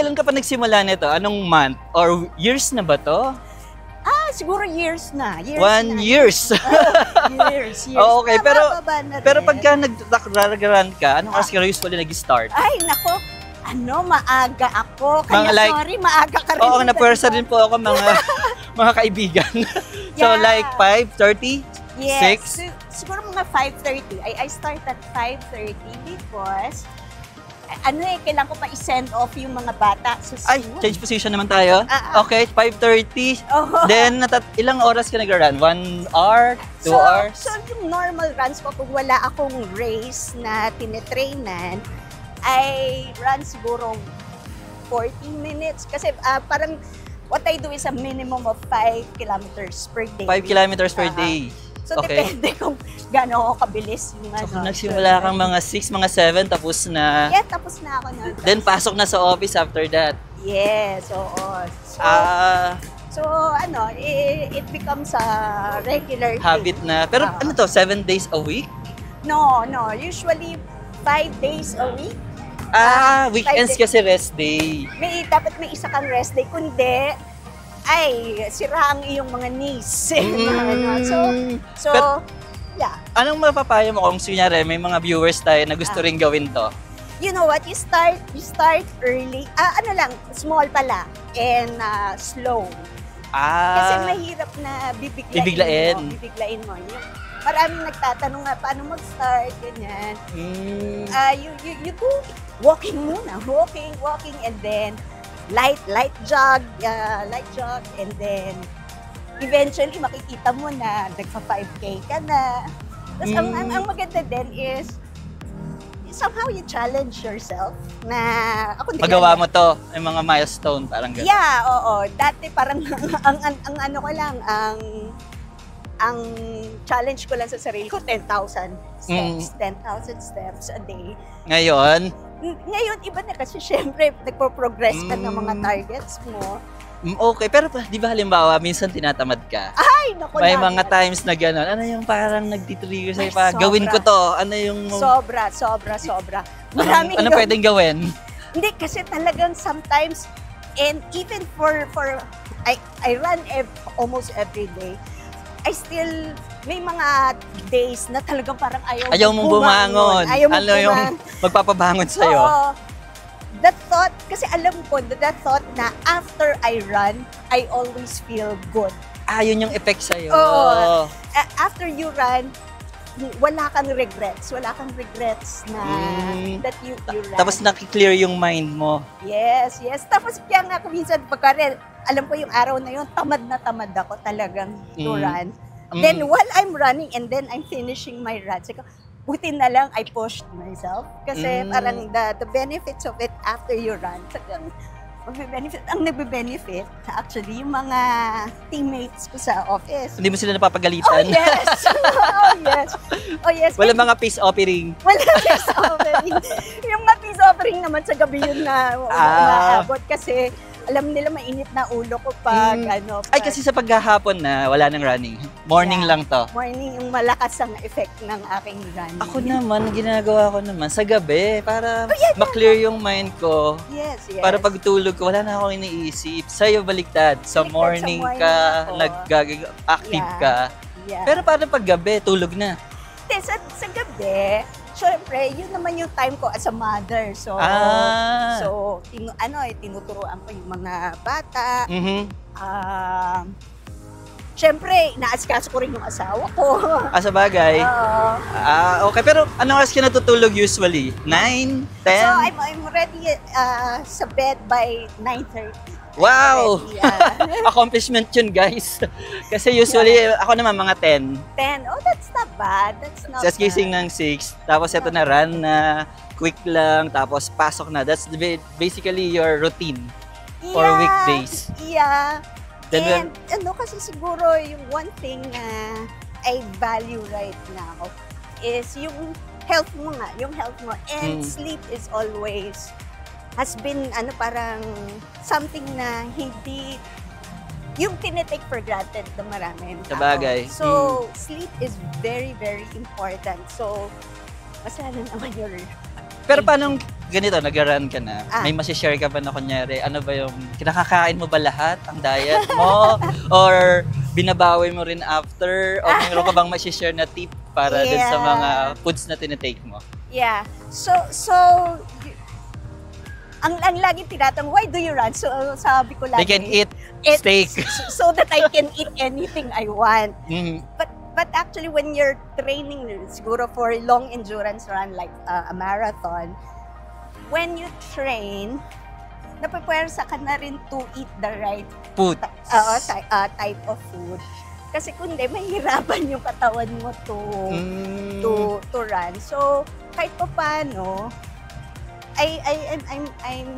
kailan ka pa nagsimula nito? Anong month? Or years na ba to? Siguro years na. Years. Years. Oh, okay, pero rin. pagka nag-run ka, anong oras ka usually nag-start? Ay, nako. Maaga ako. Kaya sorry, maaga ka rin. Oo, napwersa din po ako mga kaibigan. So like 5:30? Yes. 6? Siguro mga 5:30. I start at 5:30 because kailangan ko pa i-send off yung mga bata sa school. Ay, change position naman tayo? Okay, 5:30. Then, ilang oras ka nag-run? 1 hour? 2 hours? So, yung normal runs ko, kung wala akong race na tinetrainan, I run siguro 40 minutes. Kasi parang what I do is a minimum of 5 kilometers per day. 5 kilometers per day. So, depende kung gaano ako kabilis yung So, kung nagsimula kang mga 6, mga 7, tapos na. Yeah, tapos na ako na. Then, pasok na sa office after that. Yes, oo. So, it becomes a regular habit thing. na. Pero ano to, 7 days a week? No. Usually, 5 days a week. Weekends kasi rest day. Dapat may isa kang rest day. Kundi, sira ang iyong mga knees. Yeah. Anong mapapayo mo kung kunyari may mga viewers tayo na gusto rin gawin to? You know what? You start early. Small pala and slow. Kasi mahirap na bibiglain mo. Maraming nagtatanong nga paano mag-start, ganyan. You do walking muna. Walking, and then light jog, and then eventually makikita mo na nagpa-5K ka na. Tapos ang maganda din is somehow you challenge yourself na magawa mo to, yung mga milestone, parang gano'n. Yeah, oo. Dati parang ang challenge ko lang sa sarili ko, 10,000 steps. 10,000 steps a day. Ngayon, iba na kasi syempre, nagpo-progress ka ng mga targets mo. Okay, pero di ba halimbawa, minsan tinatamad ka? Ay, naku, may mga times na gano'n. Ano yung parang nagtitrigger sa'yo pa? Gawin ko to. Ano yung... Sobra. Maraming ano pwedeng gawin? Hindi, kasi talagang sometimes, and even I run almost every day. I still, may mga days na talagang parang ayaw mong bumangon. Ano yung magpapabangon sa'yo? Oo. That thought, kasi alam ko, that thought na after I run, I always feel good. Yun yung effect sa'yo. Oo. After you run, wala kang regrets. Na that you run. Tapos nakiklear yung mind mo. Yes. Tapos kaya nga kung minsan alam ko yung araw na yun, tamad ako talagang to run. Then while I'm running and then I'm finishing my run, buti na lang I pushed myself. Kasi parang the benefits of it after you run, ang nagbe-benefit actually yung mga teammates ko sa office. Hindi mo sila napapagalitan? Oh yes. Wala mga peace offering? Wala peace offering. Yung mga peace offering naman sa gabi yun na maabot kasi alam nila mainit na ulo ko pag Ay, kasi sa paghahapon na wala nang running. Morning lang to. Morning yung malakas ang effect ng aking running. Ako naman, ginagawa ko naman sa gabi para ma-clear yung mind ko. Yes. Para pagtulog ko, wala na akong iniisip. Sa'yo baliktad. Sa morning ka, active ka. Yeah. Pero parang pag gabi, tulog na. Sa gabi, syempre, yun naman yung time ko as a mother. Tinuturuan ko yung mga bata. Syempre, inaasikaso ko rin yung asawa ko. Sa bagay. Okay, pero anong oras ka natutulog usually? 9? 10? So, I'm ready sa bed by 9:30. Wow! Accomplishment yun, guys. Kasi usually, ako naman mga 10. 10? Oh, that's not bad. Just gising ng 6. Tapos ito na run na quick lang. Tapos pasok na. That's basically your routine for weekdays. Yeah. And kasi siguro yung one thing na I value right now is yung health mo nga. And sleep is always has been parang something na hindi yung tinitake for granted na maraming tao. Sabagay. So, sleep is very, very important. So, masana naman your... Pero paano ganito, nag-run ka na, may masishare ka ba na kunyari, ano ba yung, kinakakain mo ba lahat ang diet mo? Or binabawi mo rin after? O mayroon ka bang masishare na tip para din sa mga foods na tinitake mo? Yeah. So ang lagi tinatanong, why do you run? So sabi ko lagi, they can eat steak. So that I can eat anything I want. But actually, when you're training, siguro for long endurance run like a marathon, when you train, napapwersa ka na rin to eat the right food. Type of food. Kasi kundi, mahirapan yung katawan mo to run. So, kahit pa paano, I'm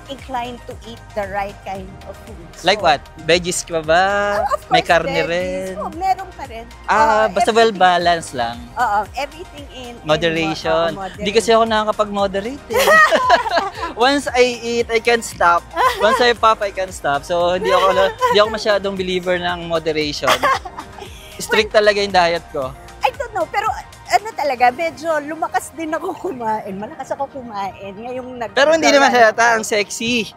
inclined to eat the right kind of food. So, like what? Veggies ka ba? Of course, may karne veggies. rin? Meron pa rin. Basta well-balanced lang. Everything in moderation. Hindi kasi ako nakakapag-moderate eh. Once I eat, I can't stop. Once I pop, I can't stop. So, hindi ako masyadong believer ng moderation. Strict talaga yung diet ko. I don't know, pero ano talaga, medyo lumakas din ako kumain. Malakas ako kumain. Ngayong pero hindi naman halata ang sexy.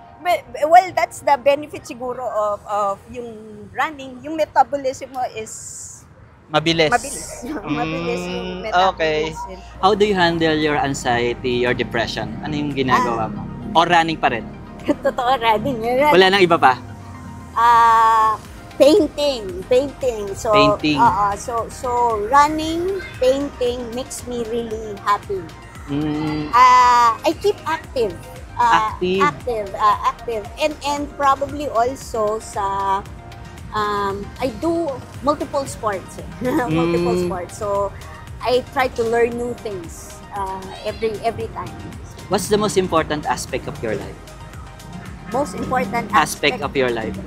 Well, that's the benefit siguro of yung running. Yung metabolism mo is mabilis. Mabilis yung metabolism. Okay. How do you handle your anxiety, your depression? Ano yung ginagawa mo? O running pa rin? Totoo, running. Wala nang iba pa? Painting. So, painting. So running, painting makes me really happy. I keep active. Active. And probably also sa I do multiple sports. Multiple sports. So I try to learn new things every time. What's the most important aspect of your life? Most important aspect of your life?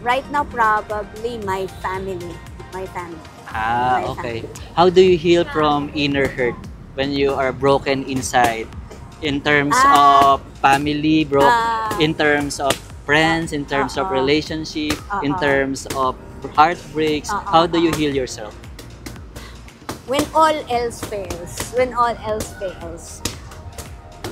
Right now, probably my family. Okay. How do you heal from inner hurt when you are broken inside? In terms of family, in terms of friends, in terms of relationship, in terms of heartbreaks, how do you heal yourself? When all else fails,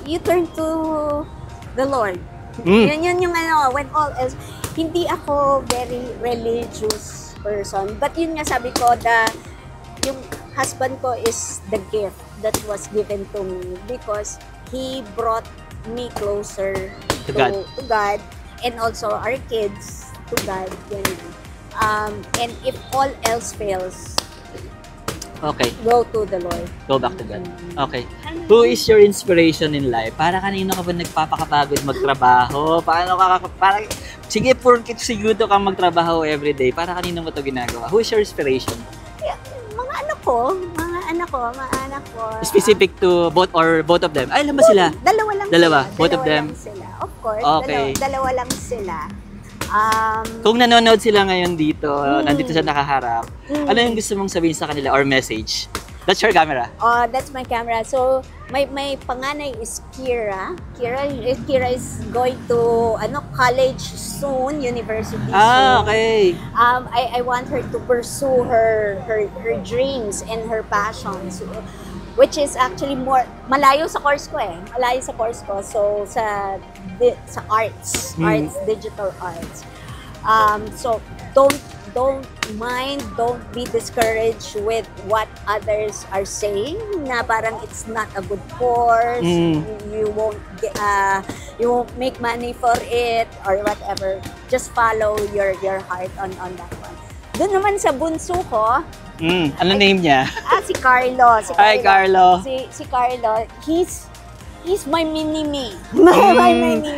you turn to the Lord. Yun yung ano, when all else. Hindi ako very religious person. But yun nga sabi ko, yung husband ko is the gift that was given to me because he brought me closer to God and also our kids to God. And if all else fails, go to the Lord. Go back to God. Okay. Who is your inspiration in life? Para kanino ka ba nagpapakapagod magtrabaho? Sige, porkit siguro ka magtrabaho everyday. Para kanino mo ito ginagawa? Who is your inspiration? Mga anak ko. Specific to both of them? Ay, alam ba sila? Dalawa lang sila. Both of them? Sila. Of course, okay. Dalawa lang sila. Kung nanonood sila ngayon dito, nandito sa nakaharap, ano yung gusto mong sabihin sa kanila or message? That's your camera. That's my camera. So, my panganay is Kira. Kira is going to college soon, university soon. Okay. I want her to pursue her dreams and her passions, which is actually more malayo sa course ko eh. So sa arts, digital arts. So don't be discouraged with what others are saying na parang it's not a good course, you won't make money for it or whatever. Just follow your heart on that one. Doon naman sa bunso ko, ano name niya? Si Carlo. Hi, Carlo. Si Carlo, he's my mini-me.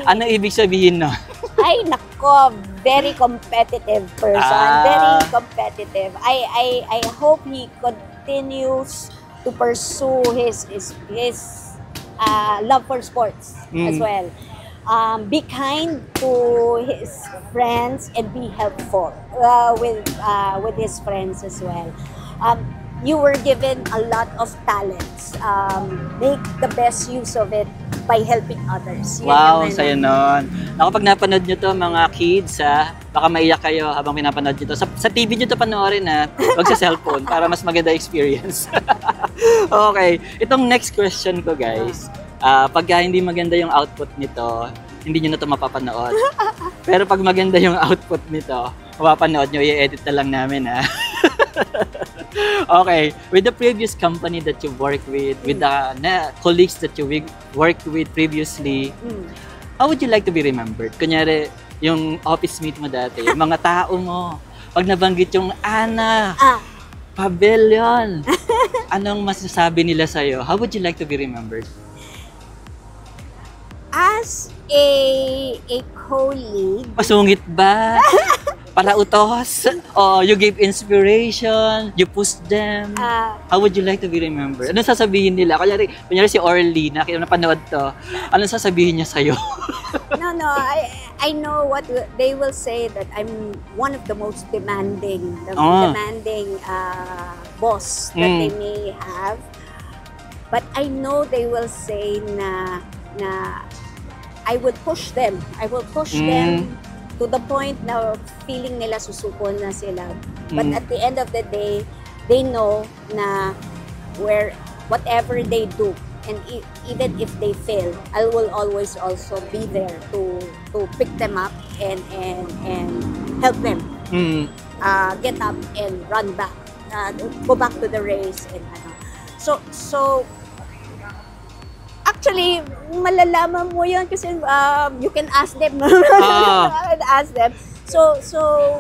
Ano ibig sabihin no? Ay, nako, very competitive person. Very competitive. I hope he continues to pursue his love for sports as well. Be kind to his friends and be helpful with his friends as well. You were given a lot of talents. Make the best use of it by helping others. Wow, sa'yo nun. Ako, pag napanood nyo to, mga kids, baka maiyak kayo habang pinapanood nyo to. Sa TV nyo to panoorin, wag sa cellphone para mas maganda experience. Okay, itong next question ko, guys. Pagka hindi maganda yung output nito, hindi nyo na ito mapapanood. Pero pag maganda yung output nito, mapapanood nyo, i-edit na lang namin ha. Okay, with the previous company that you worked with the colleagues that you worked with previously, how would you like to be remembered? Kunyari, yung office mate mo dati, yung mga tao mo, pag nabanggit yung Ana, Pavilion, anong masasabi nila sa'yo? How would you like to be remembered? As a colleague. Pasungit ba? Palautos? O you gave inspiration? You pushed them? How would you like to be remembered? Anong sasabihin nila? Kunyari si Orly, napanood to. Anong sasabihin niya sa'yo? No, I know what they will say, that I'm one of the most demanding boss that they may have. But I know they will say na I will push them. I will push them to the point na feeling nila susuko na sila. But at the end of the day, they know na whatever they do, and even if they fail, I will always also be there to pick them up and help them get up and run back, go back to the race and ano. So actually, malalaman mo yan kasi you can ask them. Ask them. So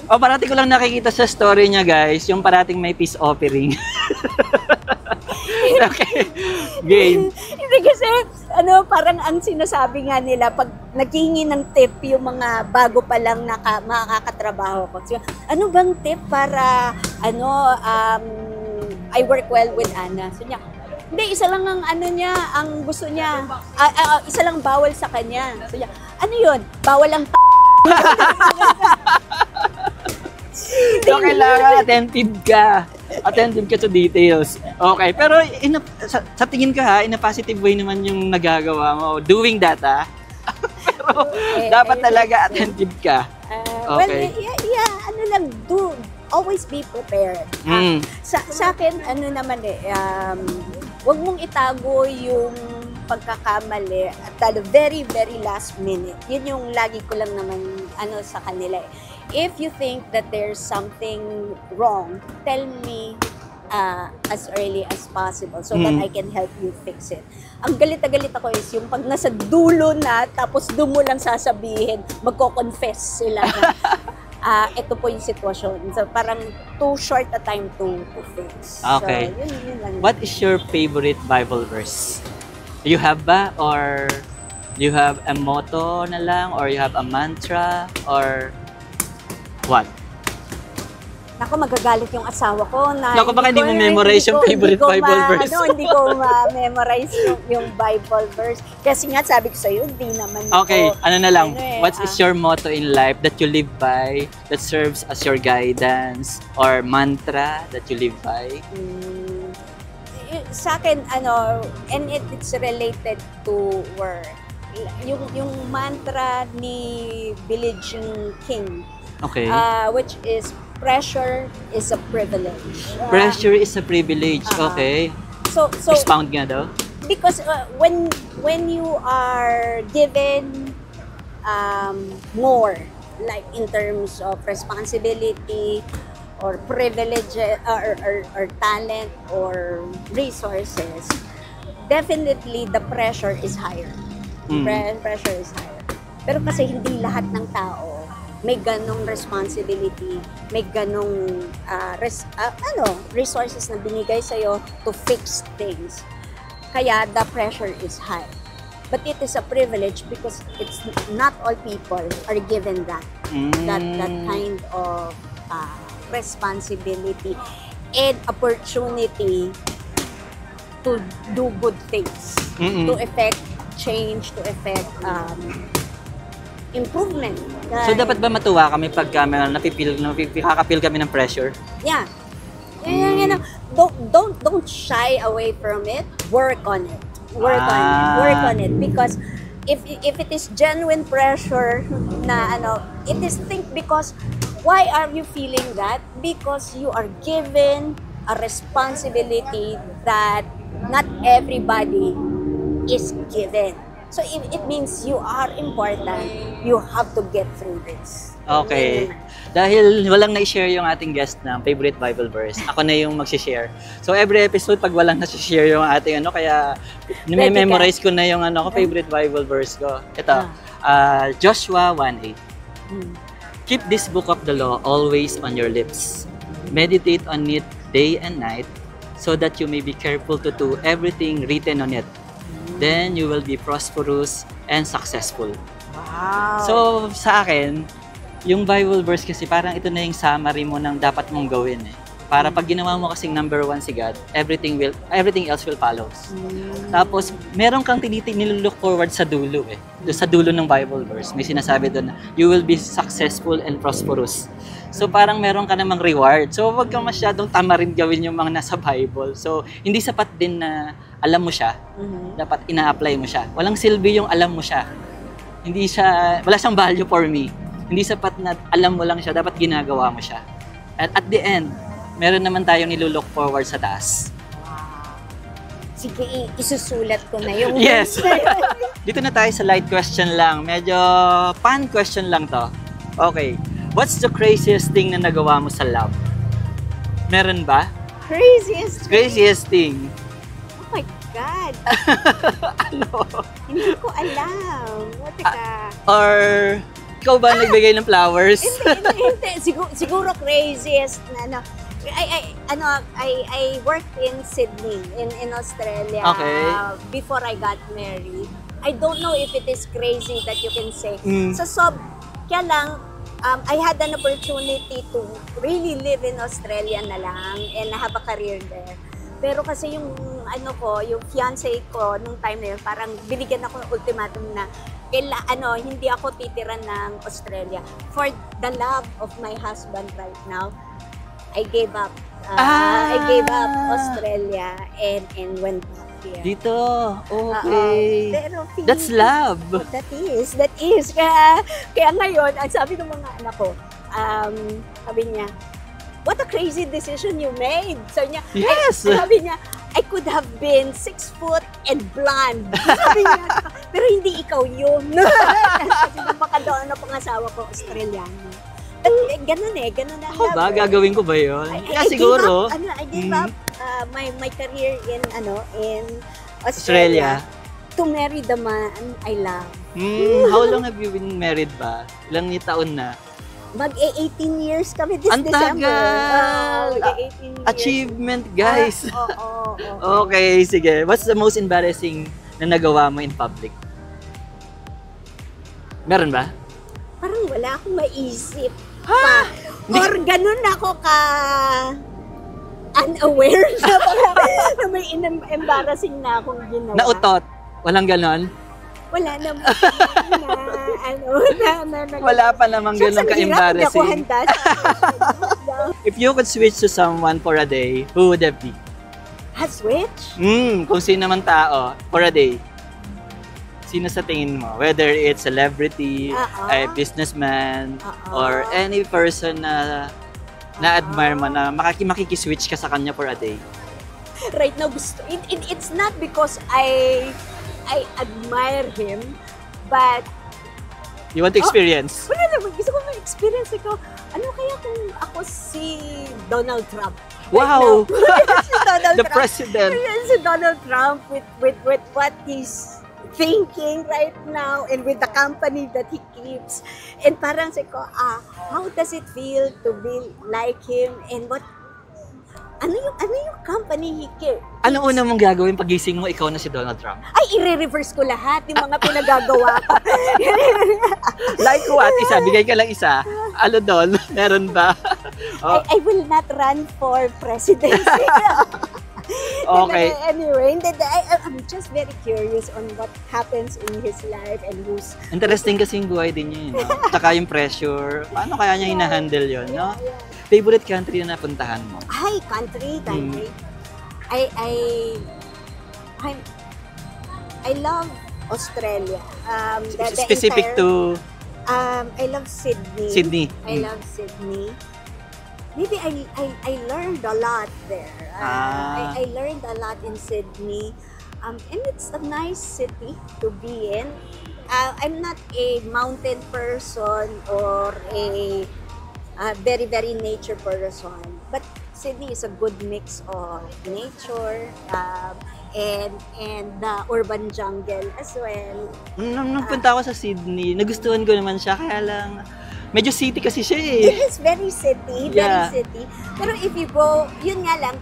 parating ko lang nakikita sa story niya, guys, yung parating may peace offering. Okay. Game. Hindi kasi, parang ang sinasabi nga nila, pag naghingi ng tip yung mga bago pa lang makakatrabaho ko. So, ano bang tip para, I work well with Ana? So niya, hindi, isa lang ang ang gusto niya. Isa lang bawal sa kanya. So niya, ano yun? Bawal ang So, kailangan attentive ka. Attentive ka to details. Okay, pero sa tingin ko in a positive way naman yung nagagawa mo. Doing that, Pero dapat talaga attentive ka. Okay. Well, always be prepared. Sa akin, wag mong itago yung pagkakamali at the very, very last minute. Yun yung lagi ko lang naman sa kanila. If you think that there's something wrong, tell me as early as possible so that I can help you fix it. Ang galit na galit ako is yung pag nasa dulo na, tapos doon mo lang sasabihin, magko-confess sila na ito po yung sitwasyon. So parang too short a time to fix. Okay. So, yun lang. What is your favorite Bible verse? You have ba? Or you have a motto na lang? Or you have a mantra? Or what? Naku, magagalit yung asawa ko na naku, baka hindi mo memorize yung favorite Bible verse. Hindi ko ma-memorize yung Bible verse. Kasi nga, sabi ko sa'yo, hindi naman okay, ano na lang, what is your motto in life that you live by, that serves as your guidance, or mantra that you live by? Sa akin, and it's related to work. Yung mantra ni Billie Jean King, okay. Which is, pressure is a privilege. Pressure is a privilege. Okay. So expound nga daw. Because when you are given more, like in terms of responsibility or privilege or talent or resources, definitely the pressure is higher. Pressure is higher. Pero kasi hindi lahat ng tao may ganong responsibility, may ganong resources na binigay sa'yo to fix things. Kaya the pressure is high. But it is a privilege because it's not all people are given that kind of responsibility and opportunity to do good things, to effect change, to effect improvement. So dapat ba matuwa kami pagka nakakapil kami ng pressure? Yeah. Don't shy away from it. Work on it. Work on it because if it is genuine pressure na it is because why are you feeling that? Because you are given a responsibility that not everybody is given. So it means you are important. You have to get through this. Okay. Dahil walang na-share yung ating guest na favorite Bible verse, ako na yung mag-share. So every episode, pag walang na-share yung ating kaya memorize ko na yung favorite Bible verse ko. Ito, Joshua 1:8. Keep this book of the law always on your lips. Meditate on it day and night, so that you may be careful to do everything written on it. Then you will be prosperous and successful. Wow! So, sa akin, yung Bible verse kasi parang ito na yung summary mo ng dapat mong gawin eh. Para pag ginawa mo kasing number 1 si God, everything else will follow. Tapos, meron kang nilook forward sa dulo eh. Sa dulo ng Bible verse, may sinasabi doon na, you will be successful and prosperous. So, parang meron ka namang reward. So, wag kang masyadong tamarin gawin yung mga nasa Bible. So, hindi sapat din na alam mo siya. Dapat ina-apply mo siya. Walang silbi yung alam mo siya. Wala siyang value for me. Hindi sapat na alam mo lang siya, dapat ginagawa mo siya. And at the end, meron naman tayong nilook forward sa taas. Wow. Sige, isusulat ko na yung yes! Dito na tayo sa light question lang. Medyo fun question lang to. Okay. What's the craziest thing na nagawa mo sa love? Meron ba? Craziest thing. Oh my God! Ano? Hindi ko alam. Teka. Or ikaw ba nagbigay ng flowers? Hindi. Siguro craziest na I worked in Sydney, in Australia. Okay. Before I got married. I don't know if it is crazy that you can say. Kaya lang, I had an opportunity to really live in Australia na lang and have a career there. Pero kasi yung yung fiancé ko nung time na yun, parang binigyan ako ng ultimatum na hindi ako titira ng Australia. For the love of my husband right now, I gave up. I gave up Australia and went back here. Dito. Okay. Pero that's love. That is. Kaya ngayon, ang sabi ng mga anak ko, sabi niya, what a crazy decision you made. Sabi niya, yes! Sabi niya, I could have been 6 foot and blonde. Sabi niya, pero hindi ikaw yun. Kasi baka doon na pangasawa ko, Australiano. Ganun na. Ako ba? Gagawin ko ba yun? Siguro. I gave up my career in Australia to marry the man I love. How long have you been married ba? Ilang taon na? Mag-18 years kami this Ang December. Tagal! Mag-18 years. Achievement, guys! Oo. Okay, sige. What's the most embarrassing na nagawa mo in public? Meron ba? Parang wala akong maisip. Or ganun ako unaware na may embarrassing na akong ginawa. Nautot? Walang ganon? Wala naman Wala pa namang ganun ka-embarrassing. If you could switch to someone for a day, who would that be? Switch? Kung sino naman tao, for a day. Sino sa tingin mo? Whether it's celebrity, a businessman, or any person na na-admire mo na makikiswitch ka sa kanya for a day. Right now, it's not because I admire him, but you want to experience? Wala naman. Gusto ko ma-experience ko. Ano kaya kung ako si Donald Trump? Wow! Right the president. Si Donald Trump with what he's thinking right now and with the company that he keeps. And parang ko, how does it feel to be like him and ano yung company he keeps? Ano una mong gagawin pagising mo, ikaw na si Donald Trump? Ay, i-reverse ko lahat yung mga pinagagawa ko. Like what? Bigay ka lang isa. Ano doon? Meron ba? I will not run for presidency. Okay. Anyway, I'm just very curious on what happens in his life and who's... Interesting kasi yung buhay din niya, no? Tsaka yung pressure. Paano kaya niya hina-handle yun, no? Favorite country na napuntahan mo? Ay, country. I love Australia. Specific to... I love Sydney. I love Sydney. Maybe I learned a lot there. I learned a lot in Sydney. And it's a nice city to be in. I'm not a mountain person or a very, very nature person. But Sydney is a good mix of nature and the urban jungle as well. Nung punta ako sa Sydney, nagustuhan ko naman siya. Kaya lang, medyo city kasi siya eh. It is very city, very city. Pero if you go, yun nga lang,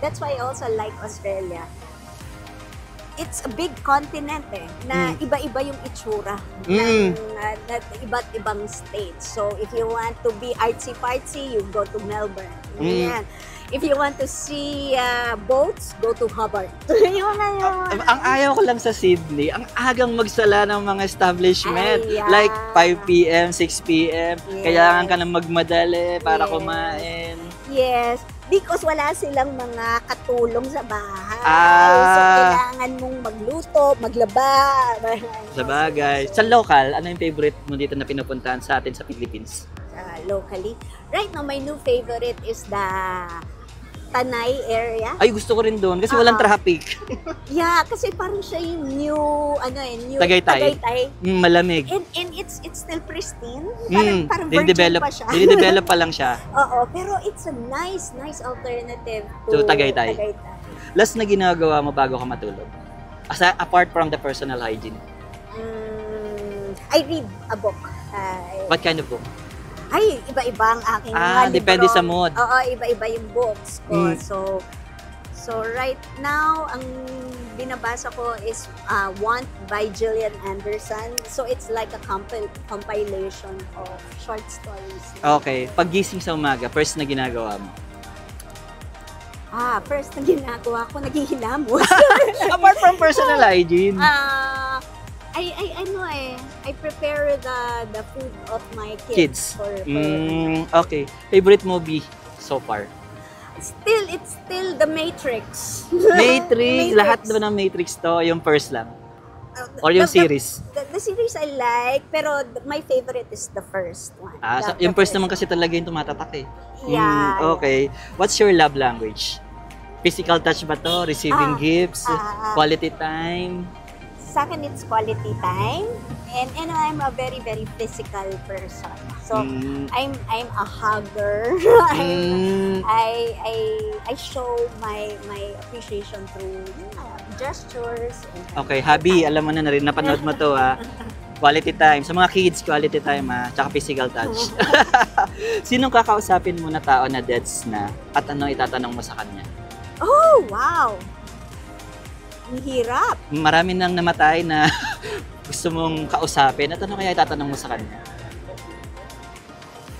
that's why I also like Australia. It's a big continent na iba-iba yung itsura ng iba't ibang states. So if you want to be artsy-fartsy, you go to Melbourne. Yan. If you want to see boats, go to Hobart. Ang ayaw ko lang sa Sydney, ang agang magsala ng mga establishment. Like 5 p.m., 6 p.m. Kailangan ka na magmadali para kumain. Yes. Because wala silang mga katulong sa bahay. So, kailangan mong magluto, maglaba. Sa bagay. Sa local, ano yung favorite mo dito na pinupuntahan sa atin sa Philippines? Locally? Right now, my new favorite is the Tanay area. Ay, gusto ko rin doon kasi walang traffic. Yeah, kasi parang siya yung new Tagaytay. Malamig. And it's still pristine. Parang virgin pa siya. Dinidevelop pa lang siya. Oo, pero it's a nice alternative to Tagaytay. Last na ginagawa mo bago ka matulog? Apart from the personal hygiene. I read a book. What kind of book? Ay, iba-iba ang aking mga libro. Depende sa mood. Oo, iba-iba yung books ko. So right now, ang binabasa ko is Want by Gillian Anderson. So it's like a compilation of short stories. Okay. Paggising sa umaga, first na ginagawa mo? First na ginagawa ko, naghihilamos. Apart from personal hygiene. I prepare the food of my kids. Okay. Favorite movie so far? It's still The Matrix. Matrix? Lahat naman ng Matrix to, yung first lang? Or yung series? The series I like, pero my favorite is the first one. Yung first naman kasi talaga yung tumatatak eh. Yeah. Okay. What's your love language? Physical touch ba to? Receiving gifts? Quality time? Sa akin, it's quality time, and I'm a very, very physical person. So I'm a hugger. I show my appreciation through gestures. Okay, hobby, alam mo na rin, napanood mo to Quality time. Sa mga kids, quality time tsaka physical touch. Sinong kakausapin mo na tao na deads na at ano itatanong mo sa kanya? Oh, wow! Ang hirap. Marami nang namatay na gusto mong kausapin. At ano kaya itatanong mo sa kanya?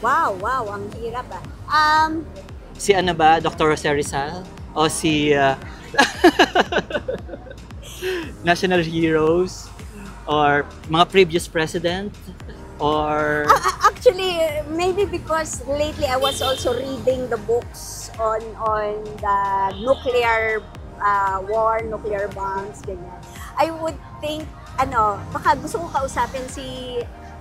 Wow, ang hirap Si ano ba? Dr. Jose Rizal? O si national heroes? Or mga previous president? Or... Actually, maybe because lately I was also reading the books on the nuclear war, nuclear bombs, ganyan. I would think, baka gusto ko kausapin si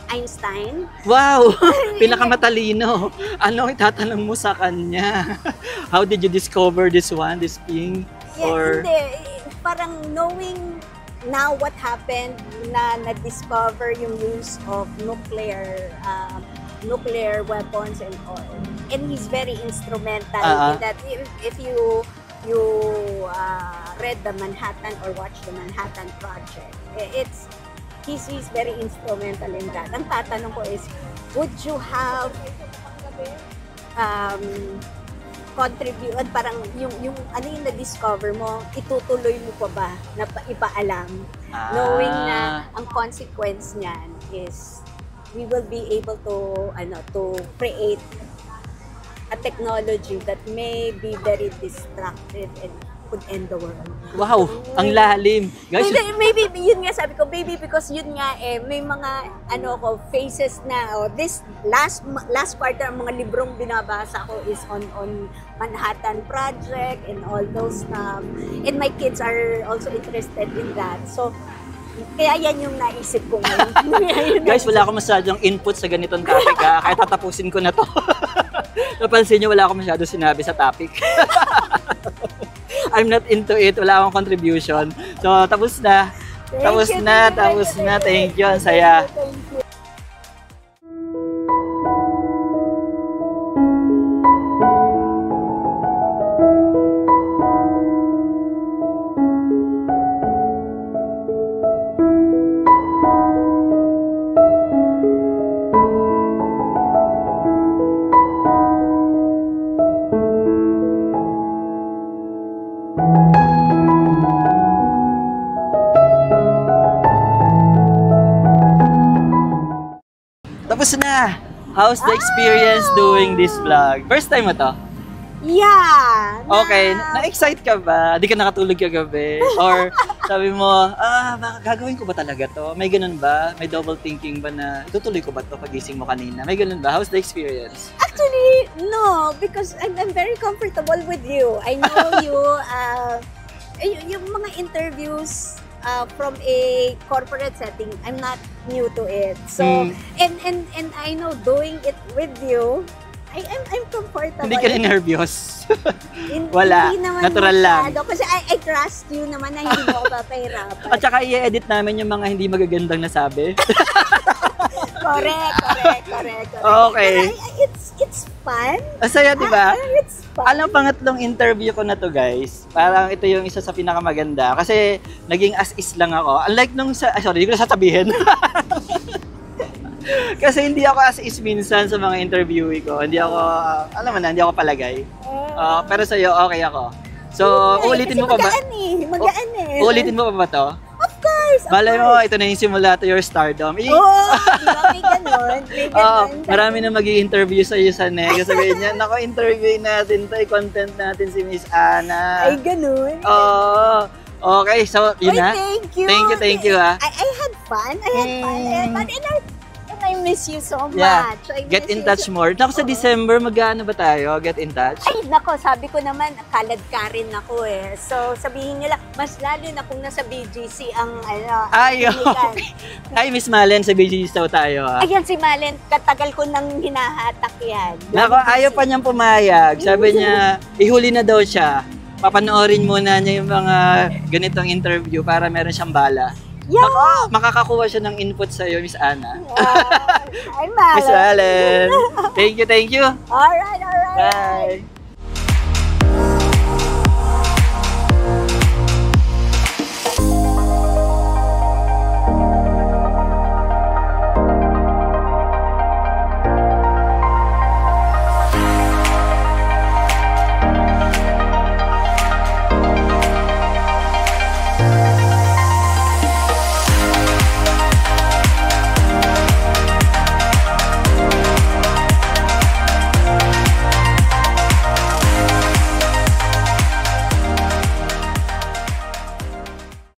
Einstein. Wow! Pinakamatalino. Ano itatanong mo sa kanya? How did you discover this thing? Yeah, hindi. Parang knowing now what happened na na-discover yung use of nuclear weapons and all. And he's very instrumental in that. If you read the Manhattan or watched the Manhattan Project, he's very instrumental in that. Ang tatanong ko is, would you have contribute, parang yung ano yung na-discover mo, itutuloy mo pa ba na ipaalam, knowing na ang consequence niyan is we will be able to create a technology that may be very destructive and could end the world. Wow! Ang lalim! Guys, maybe, yun nga sabi ko, maybe because yun nga may mga phases na, this last quarter, mga librong binabasa ko is on Manhattan Project and all those stuff. And my kids are also interested in that. So, kaya yan yung naisip ko ngayon. Guys, wala akong masyadong input sa ganitong topic kaya tatapusin ko na to. Napansin nyo, wala akong masyadong sinabi sa topic. I'm not into it. Wala akong contribution. So, tapos na. Tapos na. Thank you. Ang saya. Tapos na! How's the experience doing this vlog? First time mo to? Yeah! Okay. Na-excite ka ba? Di ka nakatulog kagabi? Or sabi mo, gagawin ko ba talaga to? May ganun ba? May double thinking ba na itutuloy ko ba to pagising mo kanina? May ganun ba? How's the experience? Actually, no. Because I'm very comfortable with you. I know you. Yung mga interviews from a corporate setting, I'm not new to it. So, and I know doing it with you, I'm comfortable. Hindi ka nervous? Wala. Hindi naman natural masyado. lang. Kasi I trust you naman na hindi mo ako papahirapan. At saka i-edit namin yung mga hindi magagandang nasabi. Correct. Okay. It's fun. Masaya, di ba? It's fun. Alam, pangatlong interview ko na to, guys. Parang ito yung isa sa pinakamaganda. Kasi naging as-is lang ako. Unlike nung sorry, hindi ko na sasabihin. Kasi hindi ako as-is minsan sa mga interviewee ko. Hindi ako, alam mo na, hindi ako palagay. Pero sa'yo, okay ako. So, ulitin mo pa ba? Magaan eh. Ulitin mo pa ba to? Of course. Malay mo, ito na yung simula to your stardom. Di ba? May ganun. Marami na mag-i-interview sa'yo sa NEG. Sabihin niya, naku, interview natin to, content natin si Miss Ana. Ay, ganun. Okay, so yun na. Thank you. Thank you ha. I had fun. And I miss you so much. Yeah. Get in touch more. Naku, sa December, mag-ano ba tayo? Get in touch? Ay, nako, sabi ko naman, kalad ka rin ako eh. So, sabihin nila, mas lalo na kung nasa BGC ang, Ay, Miss Malen, sa BGC tayo ha. Ayan si Malen, katagal ko nang hinahatak yan. Naku, ayaw pa niyang pumayag. Sabi niya, ihuli na daw siya. Papanoorin muna niya yung mga ganitong interview para meron siyang bala. Yeah. Makakakuha siya ng input sa'yo, Miss Ana. Ay, Malen. Miss Malen. Thank you. Alright. Bye.